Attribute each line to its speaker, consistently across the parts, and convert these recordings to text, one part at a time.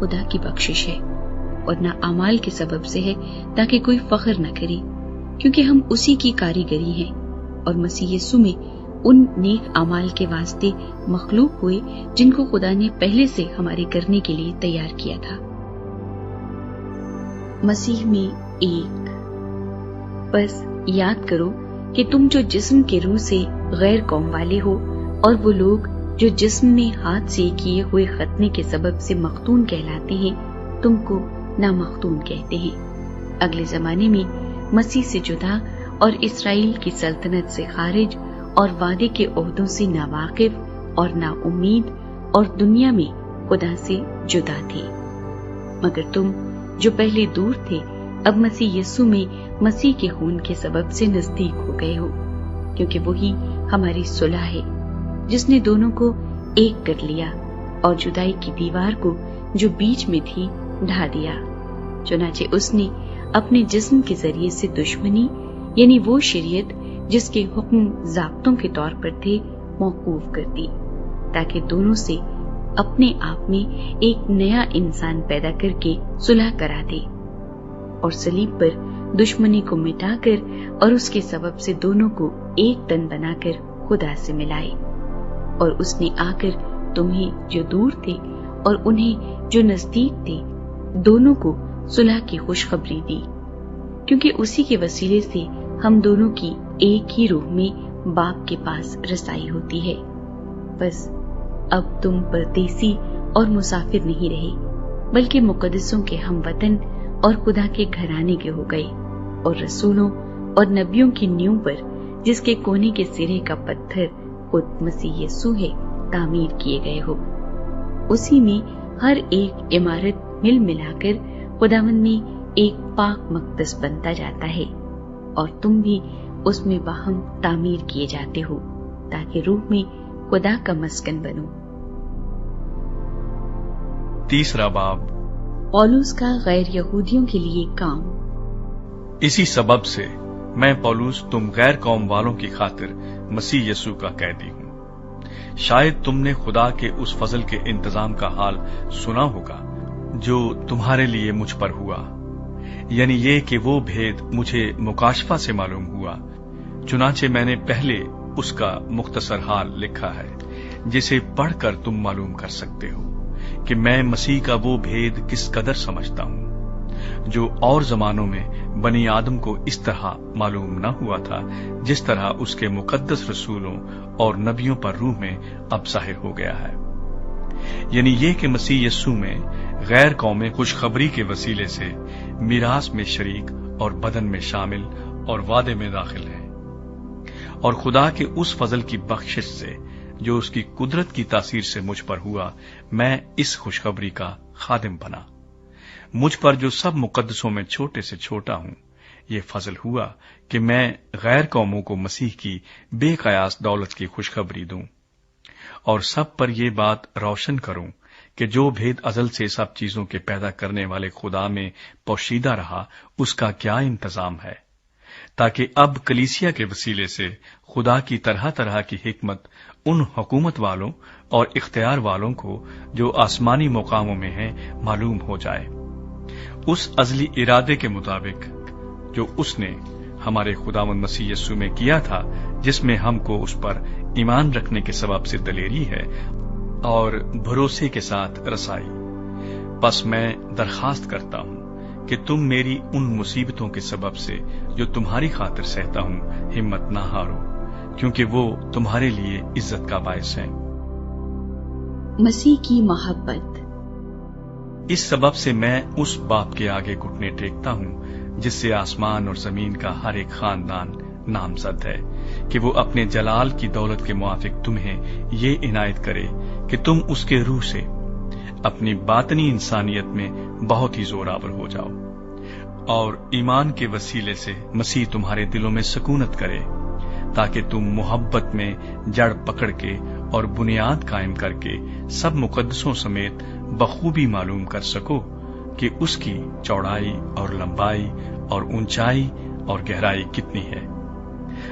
Speaker 1: خدا کی بخشش ہے اور نہ اعمال کے سبب سے ہے تاکہ کوئی فخر نہ کرے، کیونکہ ہم اسی کی کاریگری ہیں اور مسیح یسوع میں ان نیک اعمال کے واسطے مخلوق ہوئے جن کو خدا نے پہلے سے ہمارے کرنے کے لیے تیار کیا تھا۔ مسیح میں ایک۔ بس یاد کرو کہ تم جو جسم کے روح سے غیر قوم والے ہو، اور وہ لوگ جو جسم میں ہاتھ سے کیے ہوئے ختنے کے سبب سے مختون کہلاتے ہیں تم کو نامختون کہتے ہیں۔ اگلے زمانے میں مسیح سے جدا اور اسرائیل کی سلطنت سے خارج اور وعدے کے عہدوں سے ناواقف اور نا امید اور دنیا میں خدا سے جدا تھے، مگر تم جو پہلے دور تھے اب مسیح یسوع میں مسیح کے خون کے سبب سے نزدیک ہو گئے ہو، کیونکہ وہی ہماری صلح ہے جس نے دونوں کو ایک کر لیا اور جدائی کی دیوار کو جو بیچ میں تھی ڈھا دیا۔ چنانچہ اس نے اپنے جسم کے ذریعے سے دشمنی یعنی وہ شریعت جس کے حکم ضابطوں کے طور پر تھے موقوف کر دی، تاکہ دونوں سے اپنے آپ میں ایک نیا انسان پیدا کر کے صلح کرا دے، اور صلیب پر دشمنی کو مٹا کر اور اس کے سبب سے دونوں کو ایک تن بنا کر خدا سے ملائے، اور اس نے آ کر تمہیں جو دور تھے اور انہیں جو نزدیک تھے دونوں کو صلح کی خوشخبری دی، کیونکہ اسی کے وسیلے سے ہم دونوں کی ایک ہی روح میں باپ کے پاس رسائی ہوتی ہے۔ بس اب تم پردیسی اور مسافر نہیں رہے، بلکہ مقدسوں کے ہم وطن اور خدا کے گھرانے کے ہو گئے، اور رسولوں اور نبیوں کی نیو پر جس کے کونے کے سرے کا پتھر خود مسیح یسوع ہے تعمیر کیے گئے ہو۔ اسی میں ہر ایک عمارت مل ملا کر خداوند میں ایک پاک مقدس بنتا جاتا ہے، اور تم بھی اس میں باہم تعمیر کیے جاتے ہو تاکہ روح میں خدا کا مسکن بنو۔
Speaker 2: تیسرا باب،
Speaker 1: پولس کا غیر یہودیوں کے لیے کام۔
Speaker 2: اسی سبب سے میں پولس تم غیر قوم والوں کی خاطر مسیح یسوع کا قیدی ہوں۔ شاید تم نے خدا کے اس فضل کے انتظام کا حال سنا ہوگا جو تمہارے لیے مجھ پر ہوا، یعنی یہ کہ وہ بھید مجھے مکاشفہ سے معلوم ہوا، چنانچہ میں نے پہلے اس کا مختصر حال لکھا ہے، جسے پڑھ کر تم معلوم کر سکتے ہو کہ میں مسیح کا وہ بھید کس قدر سمجھتا ہوں جو اور زمانوں میں بنی آدم کو اس طرح معلوم نہ ہوا تھا جس طرح اس کے مقدس رسولوں اور نبیوں پر روح میں اب ظاہر ہو گیا ہے، یعنی یہ کہ مسیح یسوع میں غیر قومیں خوشخبری کے وسیلے سے میراث میں شریک اور بدن میں شامل اور وعدے میں داخل ہیں، اور خدا کے اس فضل کی بخشش سے جو اس کی قدرت کی تاثیر سے مجھ پر ہوا میں اس خوشخبری کا خادم بنا۔ مجھ پر جو سب مقدسوں میں چھوٹے سے چھوٹا ہوں، یہ فضل ہوا کہ میں غیر قوموں کو مسیح کی بے قیاس دولت کی خوشخبری دوں، اور سب پر یہ بات روشن کروں کہ جو بھید ازل سے سب چیزوں کے پیدا کرنے والے خدا میں پوشیدہ رہا اس کا کیا انتظام ہے، تاکہ اب کلیسیا کے وسیلے سے خدا کی طرح طرح کی حکمت ان حکومت والوں اور اختیار والوں کو جو آسمانی مقاموں میں ہیں معلوم ہو جائے، اس ازلی ارادے کے مطابق جو اس نے ہمارے خداوند مسیح یسوع میں کیا تھا، جس میں ہم کو اس پر ایمان رکھنے کے سبب سے دلیری ہے اور بھروسے کے ساتھ رسائی۔ بس میں درخواست کرتا ہوں کہ تم میری ان مصیبتوں کے سبب سے جو تمہاری خاطر سہتا ہوں ہمت نہ ہارو، کیونکہ وہ تمہارے لیے عزت کا باعث ہیں۔
Speaker 1: مسیح کی محبت۔
Speaker 2: اس سبب سے میں اس باپ کے آگے گھٹنے ٹیکتا ہوں جس سے آسمان اور زمین کا ہر ایک خاندان نامزد ہے، کہ وہ اپنے جلال کی دولت کے موافق تمہیں یہ عنایت کرے کہ تم اس کے روح سے اپنی باطنی انسانیت میں بہت ہی زوراور ہو جاؤ، اور ایمان کے وسیلے سے مسیح تمہارے دلوں میں سکونت کرے، تاکہ تم محبت میں جڑ پکڑ کے اور بنیاد قائم کر کے سب مقدسوں سمیت بخوبی معلوم کر سکو کہ اس کی چوڑائی اور لمبائی اور اونچائی اور گہرائی کتنی ہے،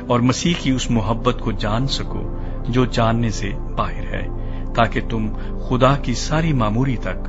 Speaker 2: اور مسیح کی اس محبت کو جان سکو جو جاننے سے باہر ہے، تاکہ تم خدا کی ساری معموری تک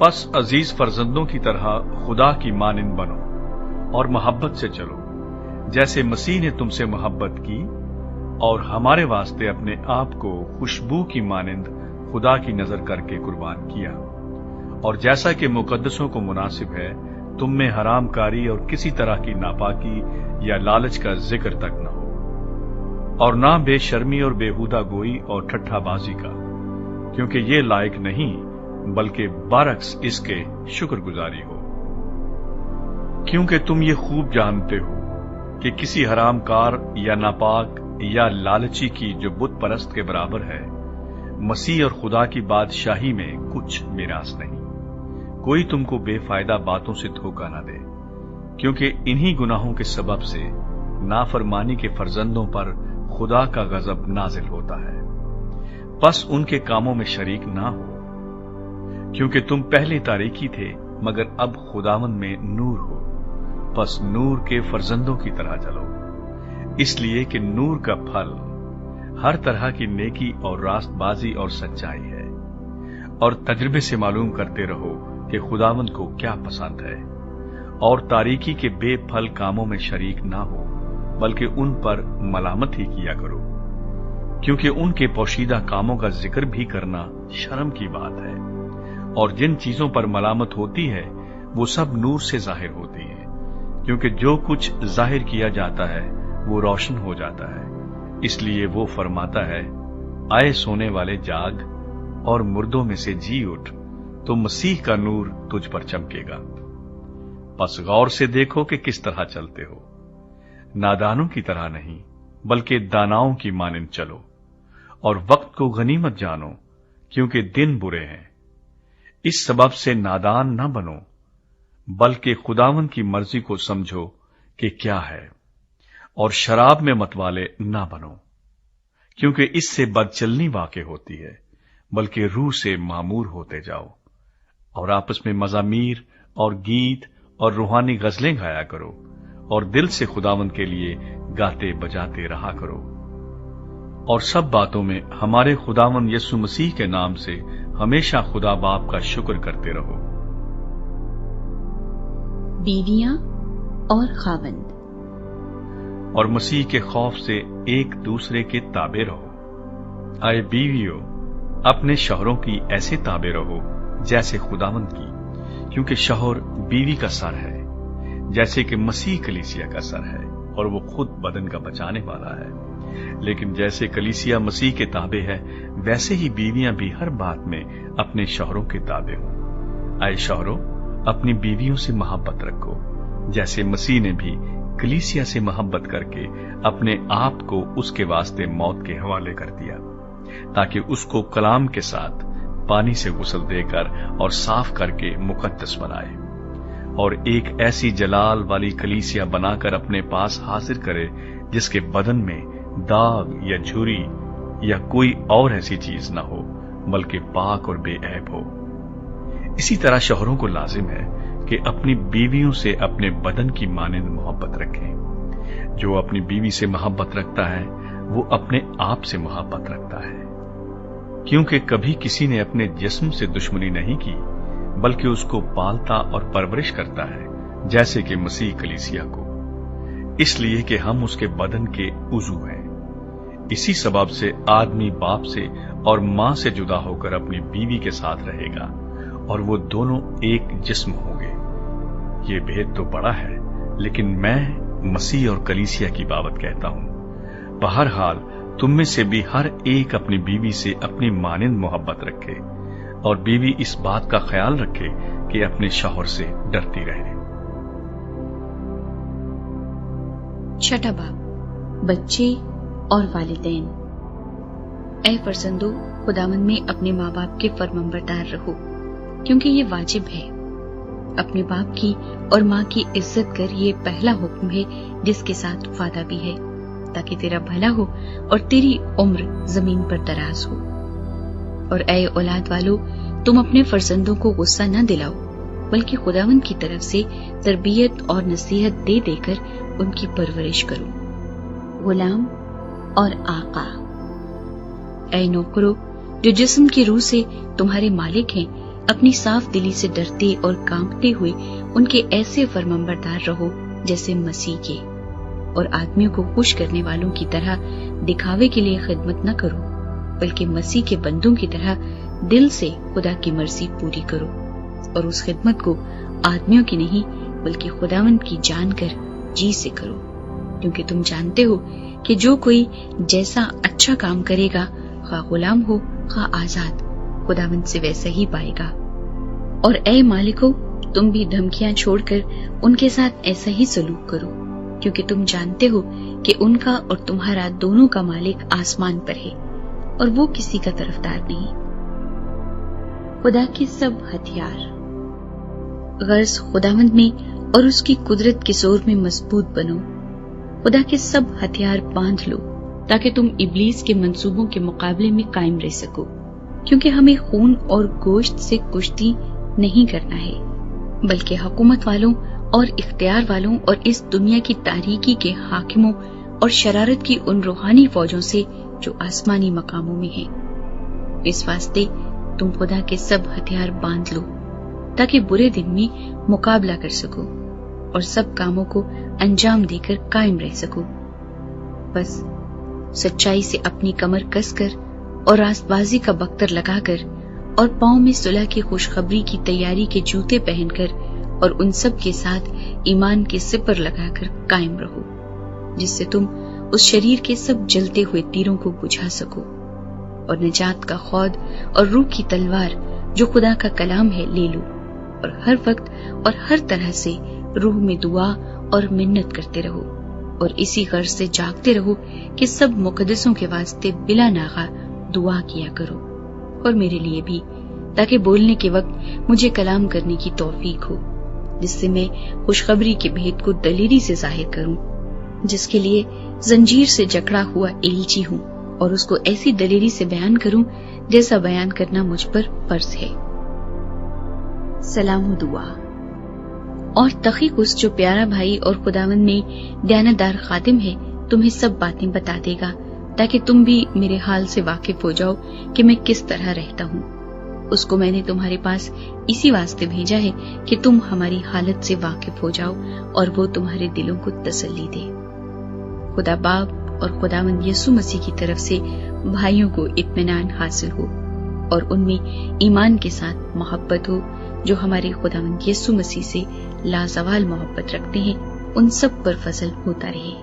Speaker 2: پس عزیز فرزندوں کی طرح خدا کی مانند بنو اور محبت سے چلو، جیسے مسیح نے تم سے محبت کی اور ہمارے واسطے اپنے آپ کو خوشبو کی مانند خدا کی نظر کر کے قربان کیا، اور جیسا کہ مقدسوں کو مناسب ہے تم میں حرام کاری اور کسی طرح کی ناپاکی یا لالچ کا ذکر تک نہ ہو، اور نہ بے شرمی اور بےہودہ گوئی اور ٹھٹھا بازی کا، کیونکہ یہ لائق نہیں بلکہ برعکس اس کے شکر گزاری ہو، کیونکہ تم یہ خوب جانتے ہو کہ کسی حرام کار یا ناپاک یا لالچی کی جو بت پرست کے برابر ہے مسیح اور خدا کی بادشاہی میں کچھ میراث نہیں۔ کوئی تم کو بے فائدہ باتوں سے دھوکہ نہ دے، کیونکہ انہی گناہوں کے سبب سے نافرمانی کے فرزندوں پر خدا کا غضب نازل ہوتا ہے۔ پس ان کے کاموں میں شریک نہ ہو، کیونکہ تم پہلے تاریکی تھے مگر اب خداوند میں نور ہو، پس نور کے فرزندوں کی طرح چلو، اس لیے کہ نور کا پھل ہر طرح کی نیکی اور راست بازی اور سچائی ہے، اور تجربے سے معلوم کرتے رہو کہ خداوند کو کیا پسند ہے، اور تاریکی کے بے پھل کاموں میں شریک نہ ہو بلکہ ان پر ملامت ہی کیا کرو، کیونکہ ان کے پوشیدہ کاموں کا ذکر بھی کرنا شرم کی بات ہے، اور جن چیزوں پر ملامت ہوتی ہے وہ سب نور سے ظاہر ہوتی ہیں، کیونکہ جو کچھ ظاہر کیا جاتا ہے وہ روشن ہو جاتا ہے۔ اس لیے وہ فرماتا ہے، آئے سونے والے جاگ اور مردوں میں سے جی اٹھ، تو مسیح کا نور تجھ پر چمکے گا۔ پس غور سے دیکھو کہ کس طرح چلتے ہو، نادانوں کی طرح نہیں بلکہ داناؤں کی مانند چلو، اور وقت کو غنیمت جانو کیونکہ دن برے ہیں۔ اس سبب سے نادان نہ بنو بلکہ خداوند کی مرضی کو سمجھو کہ کیا ہے، اور شراب میں متوالے نہ بنو، کیونکہ اس سے بدچلنی واقع ہوتی ہے، بلکہ روح سے معمور ہوتے جاؤ، اور آپس میں مزامیر اور گیت اور روحانی غزلیں گایا کرو، اور دل سے خداوند کے لیے گاتے بجاتے رہا کرو، اور سب باتوں میں ہمارے خداوند یسوع مسیح کے نام سے ہمیشہ خدا باپ کا شکر کرتے رہو۔
Speaker 1: بیویاں اور خاوند،
Speaker 2: اور مسیح کے خوف سے ایک دوسرے کے تابع رہو۔ اے بیویوں، اپنے شوہروں کی ایسے تابع رہو جیسے خداوند کی، کیونکہ شوہر بیوی کا سر ہے، جیسے کہ مسیح کلیسیا کا سر ہے، اور وہ خود بدن کا بچانے والا ہے۔ لیکن جیسے کلیسیا مسیح کے تابع ہے ویسے ہی بیویاں بھی ہر بات میں اپنے شوہروں کے تابع ہوں۔ اے شوہروں، اپنی بیویوں سے محبت رکھو، جیسے مسیح نے بھی کلیسیا سے محبت کر کے اپنے آپ کو اس کے واسطے موت کے حوالے کر دیا، تاکہ اس کو کلام کے ساتھ پانی سے غسل دے کر اور صاف کر کے مقدس بنائے، اور ایک ایسی جلال والی کلیسیا بنا کر اپنے پاس حاضر کرے جس کے بدن میں داغ یا جھری یا کوئی اور ایسی چیز نہ ہو بلکہ پاک اور بے عیب ہو۔ اسی طرح شوہروں کو لازم ہے کہ اپنی بیویوں سے اپنے بدن کی مانند محبت رکھیں۔ جو اپنی بیوی سے محبت رکھتا ہے وہ اپنے آپ سے محبت رکھتا ہے، کیونکہ کبھی کسی نے اپنے جسم سے دشمنی نہیں کی بلکہ اس کو پالتا اور پرورش کرتا ہے، جیسے کہ مسیح کلیسیا کو، اس لیے کہ ہم اس کے بدن کے عضو ہیں۔ اسی سبب سے آدمی باپ سے اور ماں سے جدا ہو کر اپنی بیوی کے ساتھ رہے گا، اور وہ دونوں ایک جسم ہوں گے۔ یہ بھید تو بڑا ہے، لیکن میں مسیح اور کلیسیا کی بابت کہتا ہوں۔ بہرحال تم میں سے بھی ہر ایک اپنی بیوی سے اپنی مانند محبت رکھے، اور بیوی اس بات کا خیال رکھے کہ اپنے شوہر سے ڈرتی رہے۔
Speaker 1: چھٹا باب، بچے اور والدین۔ اے فرزندو، خداوند میں اپنے ماں باپ کے فرمانبردار رہو، کیونکہ یہ واجب ہے۔ اپنے باپ کی اور ماں کی عزت کر، یہ پہلا حکم ہے جس کے ساتھ وعدہ بھی ہے، تاکہ تیرا بھلا ہو اور تیری عمر زمین پر دراز ہو۔ اور اے اولاد والو، تم اپنے فرزندوں کو غصہ نہ دلاؤ، بلکہ خداوند کی طرف سے تربیت اور نصیحت دے دے کر ان کی پرورش کرو۔ غلام اور آقا۔ اے نوکرو، جو جسم کی روح سے تمہارے مالک ہیں، اپنی صاف دلی سے ڈرتے اور کانپتے ہوئے ان کے ایسے فرمانبردار رہو جیسے مسیح کے، اور آدمیوں کو خوش کرنے والوں کی طرح دکھاوے کے لیے خدمت نہ کرو، بلکہ مسیح کے بندوں کی طرح دل سے خدا کی مرضی پوری کرو، اور اس خدمت کو آدمیوں کی نہیں بلکہ خداوند کی جان کر جی سے کرو، کیونکہ تم جانتے ہو کہ جو کوئی جیسا اچھا کام کرے گا، خواہ غلام ہو خواہ آزاد، خداوند سے ویسا ہی پائے گا۔ اور اے مالکو، تم بھی دھمکیاں چھوڑ کر ان کے ساتھ ایسا ہی سلوک کرو، کیونکہ تم جانتے ہو کہ ان کا اور تمہارا دونوں کا مالک آسمان پر ہے، اور وہ کسی کا طرفدار نہیں۔ خدا کے سب ہتھیار، غرض خداوند میں اور اس کی قدرت کے زور میں مضبوط بنو، خدا کے سب ہتھیار باندھ لو تاکہ تم ابلیس کے منصوبوں کے مقابلے میں قائم رہ سکو، کیونکہ ہمیں خون اور گوشت سے کشتی نہیں کرنا ہے، بلکہ حکومت والوں اور اختیار والوں اور اس دنیا کی تاریکی کے حاکموں اور شرارت کی ان روحانی فوجوں سے جو آسمانی مقاموں میں ہیں۔ اس واسطے تم خدا کے سب ہتھیار باندھ لو تاکہ برے دن میں مقابلہ کر سکو اور سب کاموں کو انجام دے کر قائم رہ سکو۔ بس سچائی سے اپنی کمر کس کر اور راست بازی کا بختر لگا کر اور پاؤں میں صلح کی خوشخبری کی تیاری کے جوتے پہن کر اور ان سب کے ساتھ ایمان کے سپر لگا کر قائم رہو، جس سے تم اس شریر کے سب جلتے ہوئے تیروں کو بجھا سکو، اور نجات کا خود اور روح کی تلوار جو خدا کا کلام ہے لے لو، اور ہر وقت اور ہر طرح سے روح میں دعا اور منت کرتے رہو، اور اسی غرض سے جاگتے رہو کہ سب مقدسوں کے واسطے بلا ناغہ دعا کیا کرو، اور میرے لیے بھی، تاکہ بولنے کے وقت مجھے کلام کرنے کی توفیق ہو، جس سے میں خوشخبری کے بھید کو دلیری سے ظاہر کروں، جس کے لیے زنجیر سے جکڑا ہوا ایلچی ہوں، اور اس کو ایسی دلیری سے بیان کروں جیسا بیان کرنا مجھ پر فرض ہے۔ سلام و دعا۔ اور تخیکس جو پیارا بھائی اور خداوند میں دیانتدار خادم ہے تمہیں سب باتیں بتا دے گا، تاکہ تم بھی میرے حال سے واقف ہو جاؤ کہ میں کس طرح رہتا ہوں۔ اس کو میں نے تمہارے پاس اسی واسطے بھیجا ہے کہ تم ہماری حالت سے واقف ہو جاؤ اور وہ تمہارے دلوں کو تسلی دے۔ خدا باپ اور خداوند یسوع مسیح کی طرف سے بھائیوں کو اطمینان حاصل ہو، اور ان میں ایمان کے ساتھ محبت ہو جو ہمارے خداوند یسوع مسیح سے لازوال محبت رکھتے ہیں، ان سب پر فضل ہوتا رہے۔